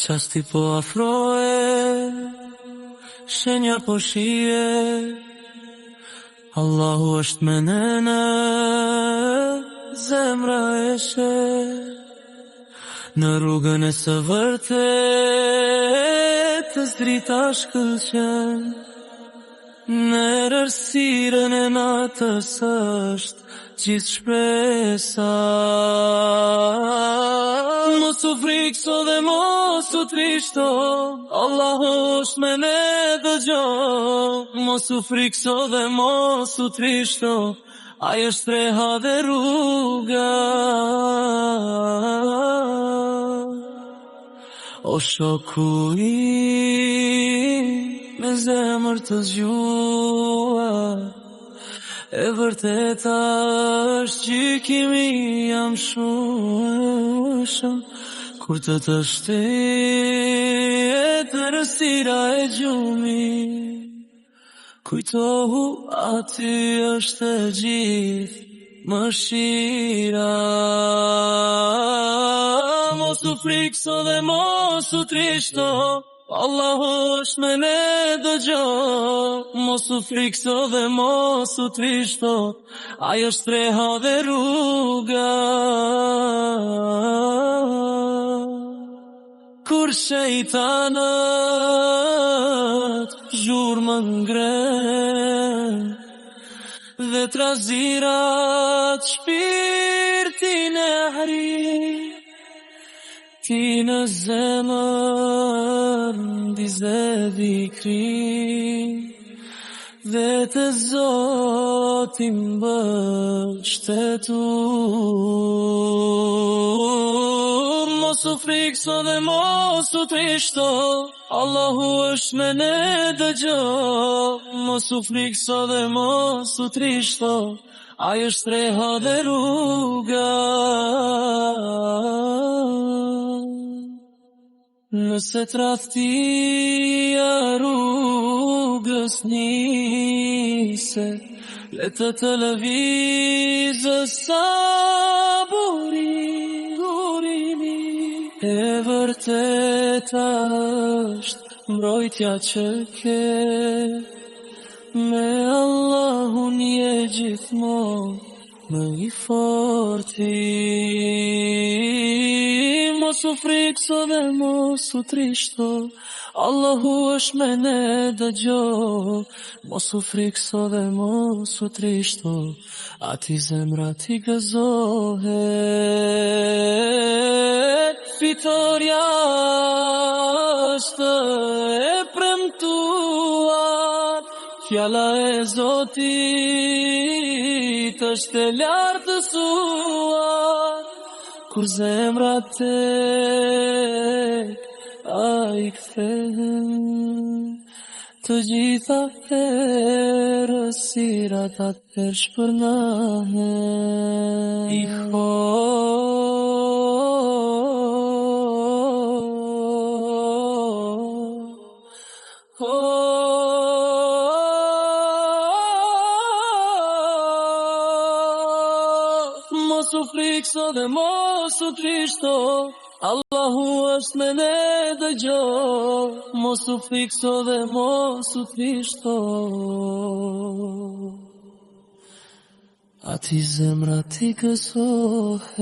Qasti po afrohe, shenja po shije, Allahu është me nene, zemra eshe, në rrugën e së vërtet, të drita shkëlqen, në errësirën e natës është gjithë shpresa. Mos u frikso dhe mos u trishto, Allahu është me ne dëgjo. Mos u frikso dhe mos u trishto, ai është reha dhe rruga. O shoku im, me zemër të zgjuar, e vërteta është gjykimi jam shumë, kur të shtehet rësira e gjumi, kujtohu aty është e gjithë mëshira. Mos u frikso dhe mos u trishto, Allahu është me ne dëgjo. Mos u frikso dhe mos u trishto, ai është reha dhe rruga. Kur shejtanët zhurmën ngren dhe trazirat shpirtin e hrin, ti në zemër ndize dhikrin dhe të Zotin mbështetur. Mos u frikso dhe mos u trishto, Allahu është me ne dëgjo. Mos u frikso dhe mos u trishto, ai është reha dhe rruga. Nëse tradhtia rrugës niset, le të lëvizës sa burimi, e vërteta është mbrojtja që ke, me Allahun je gjithmonë më i forti. Mos u frikso dhe mos u trishto, Allahu është me ne dëgjo. Mos u frikso dhe mos u trishto, ati zemra ti gëzohet. Fitoria është e premtuar, fjala e Zotit është e lartësuar. Kur zemra tek ai kthehen, të gjitha errësirat atëherë shpërndahen. I mos u frikso dhe mos u trishto, Allahu është me ne dëgjo. Mos u frikso dhe mos u trishto, ati zemra ti gëzohet.